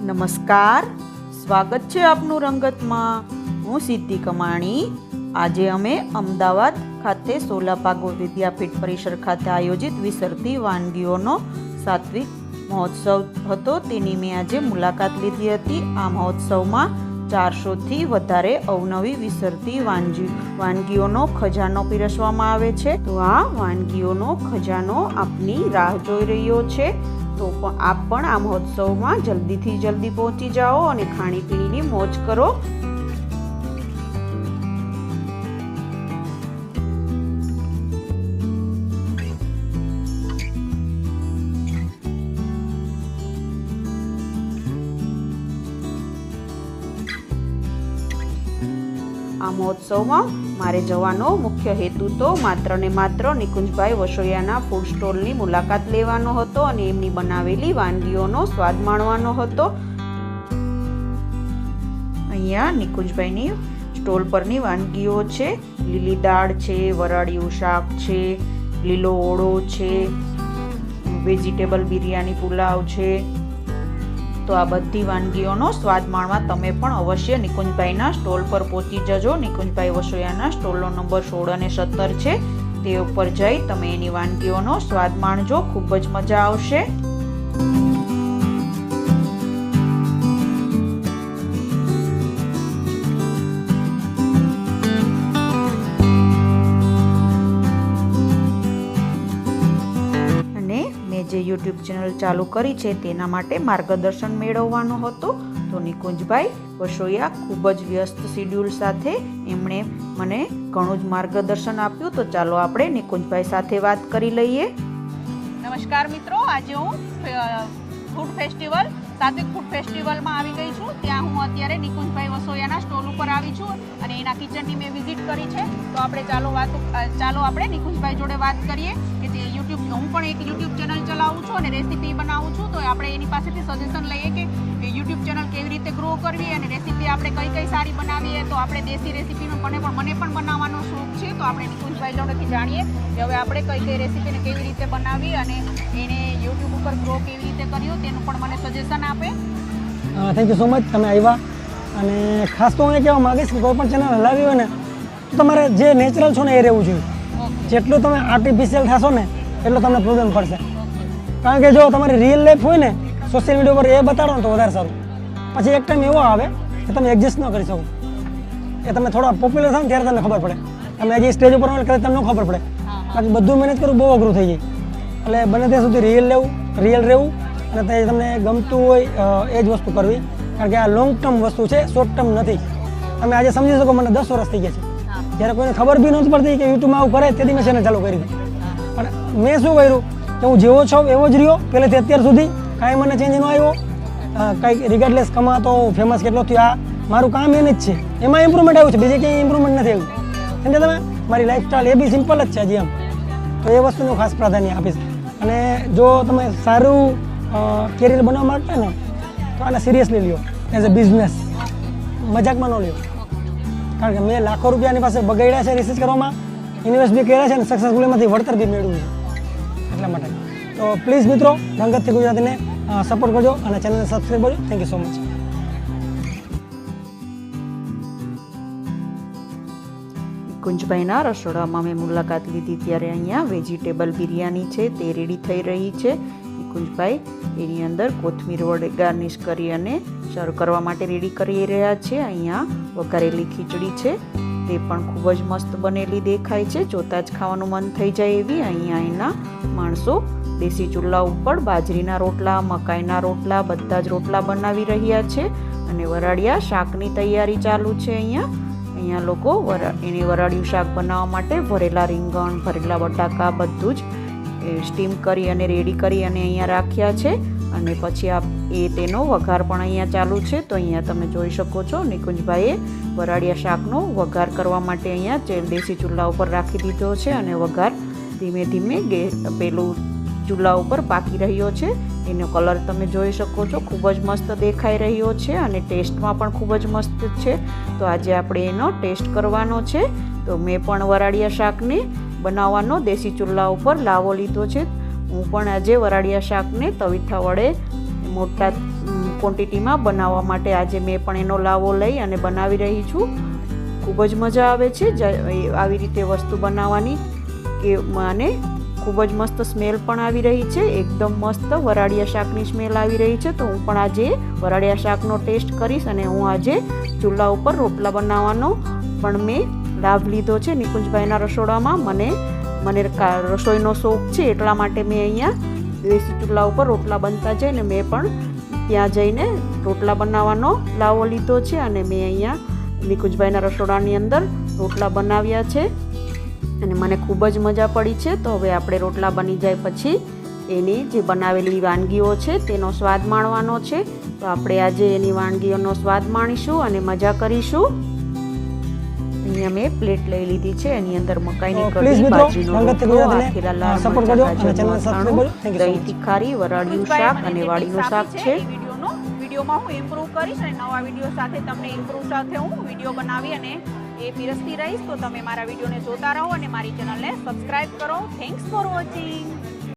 નમસ્કાર, સ્વાગત છે આપનું રંગતમાં. હું સિદ્ધિ કમાણી. આજે અમે અમદાવાદ ખાતે સોલાપાગો વિદ્યાપીઠ પરિસર ખાતે આયોજિત વિસરતી વાનગીઓનો સાત્વિક મહોત્સવ હતો, તેની મેં આજે મુલાકાત લીધી હતી. આ મહોત્સવમાં 400થી વધારે અવનવી વિસરતી વાનગીઓનો ખજાનો પીરસવામાં આવે છે. તો આ વાનગીઓનો ખજાનો આપની રાહ જોઈ રહ્યો છે. તો આપ પણ આ મહોત્સવમાં જલ્દીથી જલ્દી પહોંચી જાઓ અને ખાણીપીણીની મોજ કરો. આ મહોત્સવમાં મારે જવાનો મુખ્ય હેતુ તો માત્ર ને માત્ર નિકુંજભાઈ વસોયાના ફૂડ સ્ટોલની મુલાકાત લેવાનો હતો અને એમની બનાવેલી વાનગીઓનો સ્વાદ માણવાનો હતો. અહીંયા નિકુંજભાઈની સ્ટોલ પરની વાનગીઓ છે. લીલી દાળ છે, વરાળિયું શાક છે, લીલો ઓળો છે, વેજીટેબલ બિરયાની પુલાવ છે. તો આ બધી વાનગીઓનો સ્વાદ માણવા તમે પણ અવશ્ય નિકુંજભાઈના સ્ટોલ પર પહોંચી જજો. નિકુંજભાઈ વસોયાના સ્ટોલનો નંબર 16 અને 17 છે. તે ઉપર જઈ તમે એની વાનગીઓનો સ્વાદ માણજો, ખૂબ જ મજા આવશે. જે યુટ્યુબ ચેનલ ચાલુ કરી છે તેના માટે માર્ગદર્શન મેળવવાનો હતો. તો નિકુંજભાઈ વસોયા ખૂબ જ વ્યસ્ત શિડ્યુલ સાથે એમણે મને ઘણું જ માર્ગદર્શન આપ્યું. તો ચાલો આપણે નિકુંજભાઈ સાથે વાત કરી લઈએ. નમસ્કાર મિત્રો, આજે હું ફૂડ ફેસ્ટિવલ સાત્વિક ફૂડ ફેસ્ટિવલમાં આવી ગઈ છું. ત્યાં હું અત્યારે નિકુંજભાઈ વસોયાના સ્ટોલ ઉપર આવી છું અને એના કિચનની મેં વિઝિટ કરી છે. તો આપણે ચાલો આપણે નિકુંજભાઈ જોડે વાત કરીએ કે જે હું પણ એક યુટ્યુબ ચેનલ ચલાવું છું અને રેસીપી બનાવું છું. તો આપણે એની પાસેથી સજેશન લઈએ કે યુટ્યુબ ચેનલ કેવી રીતે ગ્રો કરવી અને રેસીપી આપણે કઈ સારી બનાવીએ. તો આપણે દેશી રેસીપીનો મને પણ બનાવવાનો શોખ છે. તો આપણે નિકુંજભાઈ જોડેથી જાણીએ કે હવે આપણે કઈ રેસીપીને કેવી રીતે બનાવી અને એને યુટ્યુબ ઉપર ગ્રો કેવી રીતે કર્યો તેનું પણ મને સજેશન આપે. થેન્ક યુ સો મચ, તમે આવ્યા. અને ખાસ તો હું એ કહેવા માગીશ કે કોઈ પણ ચેનલ હલાવી હોય ને તો તમારે જે નેચરલ છો ને એ રહેવું જોઈએ. જેટલું તમે આર્ટિફિશિયલ થશો ને એટલો તમને પ્રોબ્લેમ પડશે. કારણ કે જો તમારી રિયલ લાઈફ હોય ને સોશિયલ મીડિયા પર એ બતાડો ને તો વધારે સારું. પછી એક ટાઈમ એવો આવે કે તમે એડજસ્ટ ન કરી શકો. એ તમે થોડા પોપ્યુલર થાવ ને ત્યારે તમને ખબર પડે. તમે હજી સ્ટેજ ઉપર હોય ત્યારે તમને ન ખબર પડે. બાકી બધું મેનેજ કરવું બહુ અઘરું થઈ જાય. એટલે બને ત્યાં સુધી રિયલ રહેવું અને તે તમને ગમતું હોય એ જ વસ્તુ કરવી. કારણ કે આ લોંગ ટર્મ વસ્તુ છે, શોર્ટ ટર્મ નથી. તમે આજે સમજી શકો મને 10 વર્ષ થઈ ગયા છે. જ્યારે કોઈને ખબર બી નથી પડતી કે યુટ્યુબમાં આવું કરે તેથી મેં ચેનલ ચાલુ કરી હતી. પણ મેં શું કર્યું કે હું જેવો છો એવો જ રહ્યો પહેલેથી અત્યાર સુધી. કાંઈ મને ચેન્જ ન આવ્યો. કંઈક રિગાર્ડલેસ કમાતો ફેમસ કેટલો થયો, આ મારું કામ એને જ છે. એમાં ઇમ્પ્રુવમેન્ટ આવ્યું છે, બીજે ક્યાંય ઇમ્પ્રુવમેન્ટ નથી આવ્યું. કેમ કે તમે મારી લાઈફસ્ટાઈલ એ બી સિમ્પલ જ છે હજી એમ. તો એ વસ્તુનું ખાસ પ્રાધાન્ય આપીશ. અને જો તમે સારું કેરિયર બનાવવા માંગતા ને તો આને સિરિયસલી લ્યો, એઝ અ બિઝનેસ. મજાકમાં ન લ્યો. કારણ કે મેં લાખો રૂપિયાની પાસે બગાડ્યા છે રિસર્ચ કરવામાં, ઇન્વેસ્ટ બી કર્યા છે અને સક્સેસફુલ એમાંથી વળતર બી મેળવ્યું છે. એટલા માટે તો પ્લીઝ મિત્રો, રંગતથી ગુજરાતીને સપોર્ટ કરજો અને ચેનલને સબસ્ક્રાઈબ કરજો. Thank you so much. નિકુંજભાઈના રસોડામાં મેં મુલાકાત લીધી ત્યારે અહીંયા વેજીટેબલ બિરયાની છે તે રેડી થઈ રહી છે. નિકુંજભાઈ એની અંદર કોથમીર વડે ગાર્નિશ કરી અને સર્વ કરવા માટે રેડી કરી રહ્યા છે. અહીંયા વઘારેલી ખીચડી છે, તે પણ ખૂબ જ મસ્ત બનેલી દેખાય છે. જોતા જ ખાવાનું મન થઈ જાય એવી. અહીંયા એના માણસો દેશી ચૂલા ઉપર બાજરીના રોટલા, મકાઈના રોટલા, બધા જ રોટલા બનાવી રહ્યા છે અને વરાળિયા શાકની તૈયારી ચાલુ છે. અહીંયા લોકો એને વરાળિયું શાક બનાવવા માટે ભરેલા રીંગણ, ભરેલા બટાકા બધું જ સ્ટીમ કરી અને રેડી કરી અને અહીંયા રાખ્યા છે. અને પછી તેનો વઘાર પણ અહીંયા ચાલુ છે. તો અહીંયા તમે જોઈ શકો છો નિકુંજભાઈએ વરાળિયા શાકનો વઘાર કરવા માટે અહીંયા દેશી ચૂલા ઉપર રાખી દીધો છે અને વઘાર ધીમે ધીમે પેલું ચૂલા ઉપર પાકી રહ્યો છે. એનો કલર તમે જોઈ શકો છો, ખૂબ જ મસ્ત દેખાઈ રહ્યો છે અને ટેસ્ટમાં પણ ખૂબ જ મસ્ત છે. તો આજે આપણે એનો ટેસ્ટ કરવાનો છે. તો મેં પણ વરાળિયા શાકને બનાવવાનો દેશી ચૂલા ઉપર લાવો લીધો છે. હું પણ આજે વરાળિયા શાકને તવીથા વડે મોટા ક્વોન્ટિટીમાં બનાવવા માટે આજે મેં પણ એનો લાવો લઈ અને બનાવી રહી છું. ખૂબ જ મજા આવે છે આવી રીતે વસ્તુ બનાવવાની કે અને ખૂબ જ મસ્ત સ્મેલ પણ આવી રહી છે. એકદમ મસ્ત વરાળિયા શાકની સ્મેલ આવી રહી છે. તો હું પણ આજે વરાળિયા શાકનો ટેસ્ટ કરીશ અને હું આજે ચૂલા ઉપર રોટલા બનાવવાનો પણ મેં લાભ લીધો છે. નિકુંજભાઈના રસોડામાં મને રસોઈનો શોખ છે, એટલા માટે મેં અહીંયા દેશી ચૂલા ઉપર રોટલા બનતા જઈને મેં પણ ત્યાં જઈને રોટલા બનાવવાનો લાવો લીધો છે અને મેં અહીંયા નિકુંજભાઈના રસોડાની અંદર રોટલા બનાવ્યા છે અને મને ખૂબ જ મજા પડી છે. તો હવે આપણે રોટલા બની જાય પછી એની જે બનાવેલી વાનગીઓ છે તેનો સ્વાદ માણવાનો છે. તો આપણે આજે એની વાનગીઓનો સ્વાદ માણીશું અને મજા કરીશું. અહીંયા મેં પ્લેટ લઈ લીધી છે, એની અંદર મકાઈની કઢી, બાજરીનો રોટલો, આથેલા લાલ મરચાં, દહીં તીખારી, વરાળિયું શાક અને વાડીનું શાક છે. વિડીયોમાં હું ઇમ્પ્રૂવ કરીશ અને નવા વિડીયો સાથે તમને ઇમ્પ્રૂવ સાથે હું વિડીયો બનાવી અને એ પીરસતી રહીશ. તો તમે મારા વિડીયોને જોતા રહો અને મારી ચેનલને સબસ્ક્રાઇબ કરો. Thanks for watching.